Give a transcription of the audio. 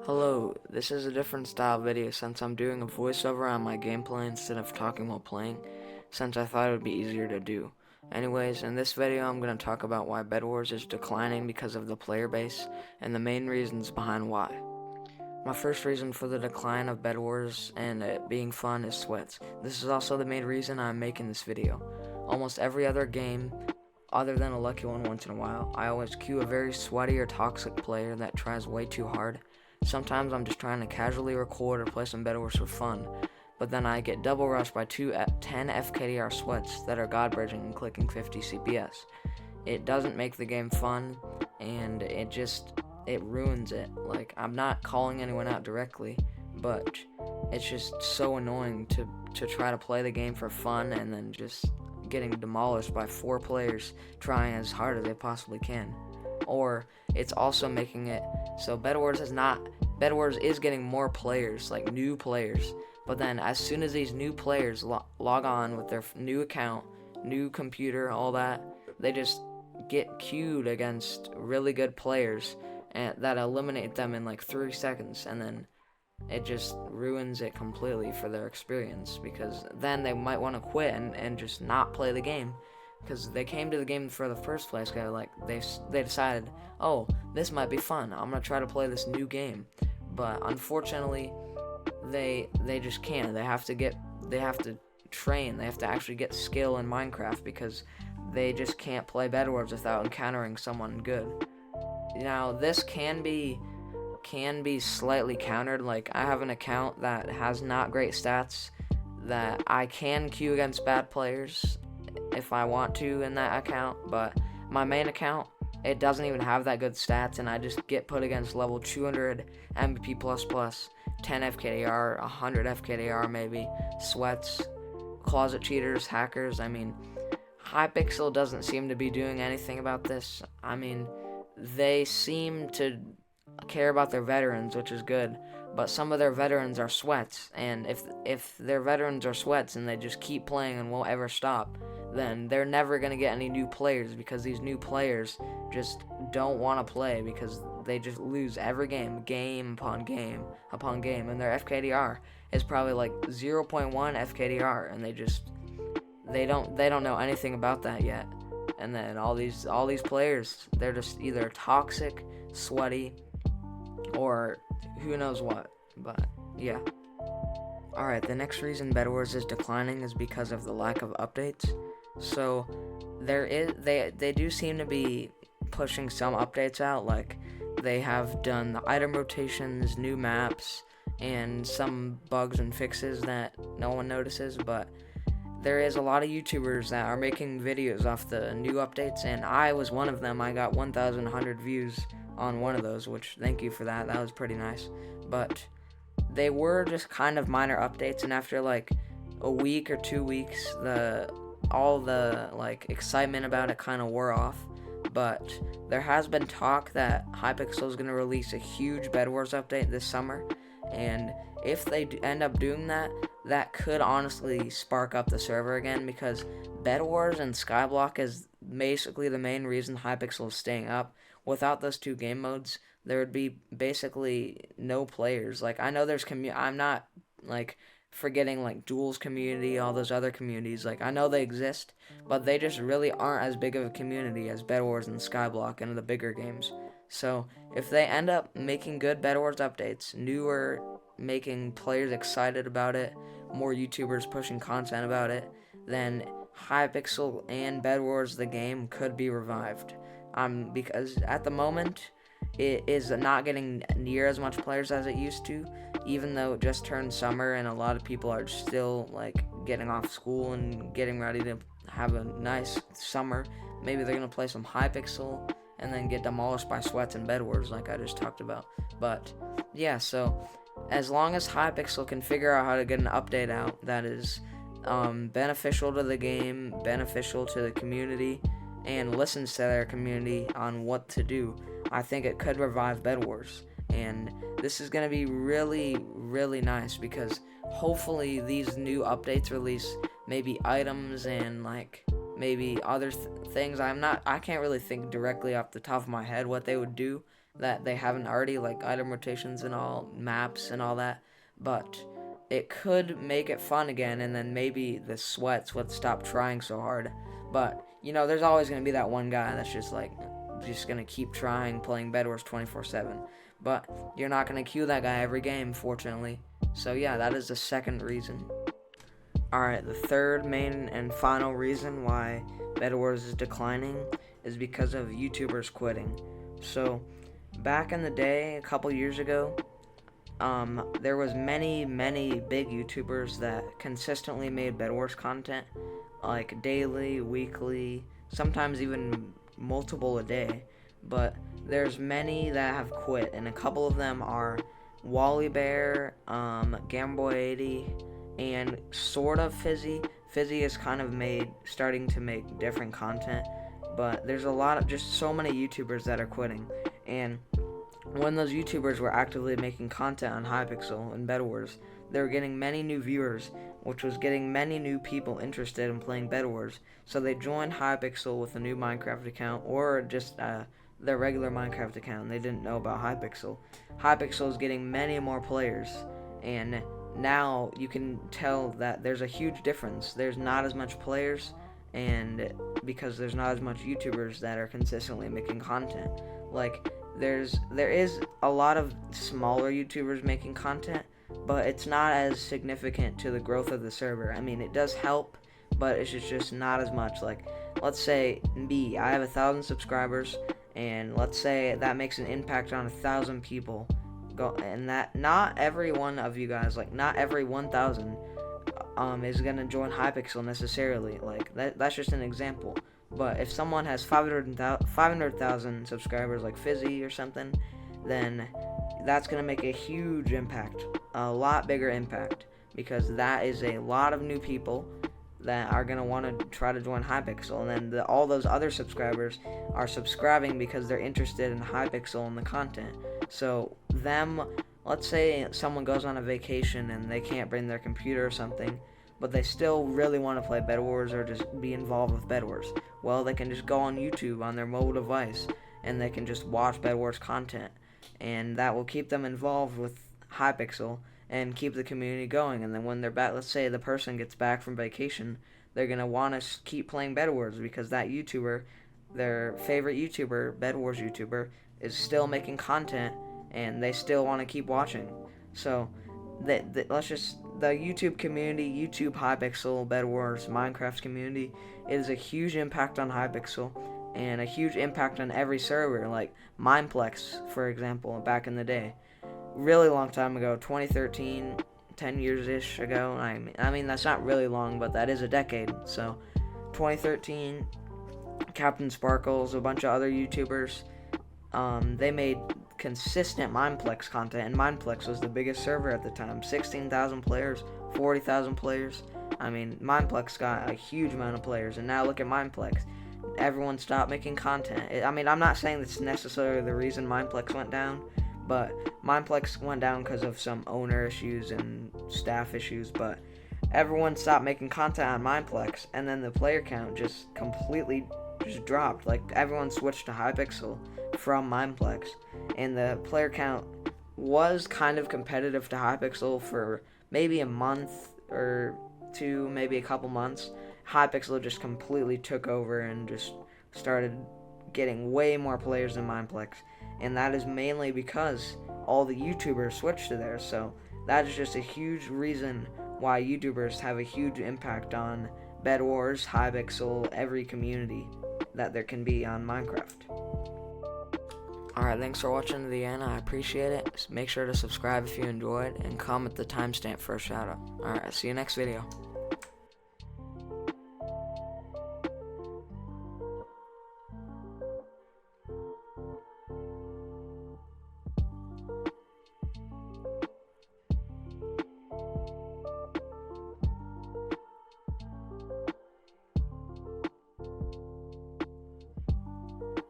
Hello, this is a different style video since I'm doing a voiceover on my gameplay instead of talking while playing, since I thought it would be easier to do. Anyways, in this video I'm going to talk about why Bedwars is declining because of the player base, and the main reasons behind why. My first reason for the decline of Bedwars and it being fun is sweats. This is also the main reason I'm making this video. Almost every other game, other than a lucky one once in a while, I always queue a very sweaty or toxic player that tries way too hard. Sometimes I'm just trying to casually record or play some Bedwars for fun, but then I get double rushed by 10 FKDR sweats that are god-bridging and clicking 50 CPS. It doesn't make the game fun, and it ruins it. Like, I'm not calling anyone out directly, but it's just so annoying to try to play the game for fun and then just getting demolished by 4 players trying as hard as they possibly can. Or it's also making it so Bedwars is getting more players, like new players, but then as soon as these new players log on with their new account, new computer, all that, they just get queued against really good players and that eliminate them in like 3 seconds, and then it just ruins it completely for their experience, because then they might want to quit and just not play the game. Because they came to the game for the first place, like they decided, oh, this might be fun, I'm gonna try to play this new game. But unfortunately, they just can't. They have to train. They have to actually get skill in Minecraft, because they just can't play Bedwars without encountering someone good. Now, this can be slightly countered. Like, I have an account that has not great stats that I can queue against bad players if I want to in that account, but my main account, it doesn't even have that good stats, and I just get put against level 200 MVP++, 10 FKDR, 100 FKDR maybe, sweats, closet cheaters, hackers. I mean, Hypixel doesn't seem to be doing anything about this. I mean, they seem to care about their veterans, which is good, but some of their veterans are sweats, and if their veterans are sweats and they just keep playing and won't ever stop, then they're never going to get any new players, because these new players just don't want to play, because they just lose every game upon game upon game, and their FKDR is probably like 0.1 FKDR, and they don't know anything about that yet. And then all these players, they're just either toxic, sweaty, or who knows what. But yeah. Alright, the next reason Bedwars is declining is because of the lack of updates. So they do seem to be pushing some updates out, like they have done the item rotations, new maps, and some bugs and fixes that no one notices, but there is a lot of YouTubers that are making videos off the new updates, and I was one of them. I got 1,100 views on one of those, which thank you for that. That was pretty nice. But they were just kind of minor updates, and after like a week or 2 weeks, all the like excitement about it kind of wore off. But there has been talk that Hypixel is going to release a huge Bedwars update this summer, and if they end up doing that, that could honestly spark up the server again, because Bedwars and Skyblock is basically the main reason Hypixel is staying up. Without those 2 game modes, there would be basically no players. Like, I know there's I'm not like forgetting like Duel's community, all those other communities. Like, I know they exist, but they just really aren't as big of a community as Bedwars and Skyblock and the bigger games. So if they end up making good Bedwars updates, newer, making players excited about it, more YouTubers pushing content about it, then Hypixel and Bedwars the game could be revived. Because at the moment, it is not getting near as much players as it used to, even though it just turned summer and a lot of people are still like getting off school and getting ready to have a nice summer. Maybe they're going to play some Hypixel and then get demolished by sweats and Bedwars like I just talked about. But yeah, so as long as Hypixel can figure out how to get an update out that is beneficial to the game, beneficial to the community, and listens to their community on what to do, I think it could revive Bedwars. And this is going to be really, really nice, because hopefully these new updates release maybe items and like maybe other things. I can't really think directly off the top of my head what they would do, that they haven't already, like item rotations and all, maps and all that, but it could make it fun again, and then maybe the sweats would stop trying so hard. But, you know, there's always going to be that one guy that's just going to keep trying playing Bedwars 24/7. But you're not going to queue that guy every game, fortunately. So yeah, that is the second reason. Alright, the third main and final reason why Bedwars is declining is because of YouTubers quitting. So, back in the day, a couple years ago, there was many big YouTubers that consistently made Bedwars content, like daily, weekly, sometimes even multiple a day. But there's many that have quit, and a couple of them are Wally Bear, 𝙄𝙣-𝙂𝙧𝙪, and sort of Fizzy. Fizzy is kind of starting to make different content, but there's just so many YouTubers that are quitting. And when those YouTubers were actively making content on Hypixel and Bedwars, they were getting many new viewers, which was getting many new people interested in playing Bedwars. So they joined Hypixel with a new Minecraft account, or just their regular Minecraft account. They didn't know about Hypixel. Hypixel is getting many more players, and now you can tell that there's a huge difference. There's not as much players, and because there's not as much YouTubers that are consistently making content. Like, there is a lot of smaller YouTubers making content, but it's not as significant to the growth of the server. I mean, it does help, but it's just not as much. Like, let's say me, I have 1,000 subscribers, and let's say that makes an impact on 1,000 people. And that not every one of you guys, like not every 1,000 is gonna join Hypixel necessarily. Like that's just an example. But if someone has 500,000 subscribers, like Fizzy or something, then that's gonna make a huge impact, a lot bigger impact, because that is a lot of new people that are going to want to try to join Hypixel, and then all those other subscribers are subscribing because they're interested in Hypixel and the content. So let's say someone goes on a vacation and they can't bring their computer or something, but they still really want to play Bedwars or just be involved with Bedwars. Well, they can just go on YouTube on their mobile device, and they can just watch Bedwars content, and that will keep them involved with Hypixel and keep the community going. And then when they're back, let's say the person gets back from vacation, they're going to want to keep playing Bedwars because that YouTuber, their favorite YouTuber, Bedwars YouTuber, is still making content, and they still want to keep watching. So the YouTube community, YouTube, Hypixel, Bedwars, Minecraft community, is a huge impact on Hypixel and a huge impact on every server. Like Mineplex, for example, back in the day, really long time ago, 2013, 10 years-ish ago. I mean, that's not really long, but that is a decade. So 2013, Captain Sparkles, a bunch of other YouTubers, they made consistent Mineplex content, and Mineplex was the biggest server at the time. 16,000 players, 40,000 players. I mean, Mineplex got a huge amount of players, and now look at Mineplex. Everyone stopped making content. I mean, I'm not saying that's necessarily the reason Mineplex went down, but Mineplex went down because of some owner issues and staff issues, but everyone stopped making content on Mineplex, and then the player count just completely dropped. Like, everyone switched to Hypixel from Mineplex, and the player count was kind of competitive to Hypixel for maybe a month or two, maybe a couple months. Hypixel just completely took over and just started getting way more players than Mineplex. And that is mainly because all the YouTubers switched to there. So that is just a huge reason why YouTubers have a huge impact on Bedwars, Hypixel, every community that there can be on Minecraft. Alright, thanks for watching to the end. I appreciate it. Make sure to subscribe if you enjoyed, and comment the timestamp for a shout out. Alright, see you next video.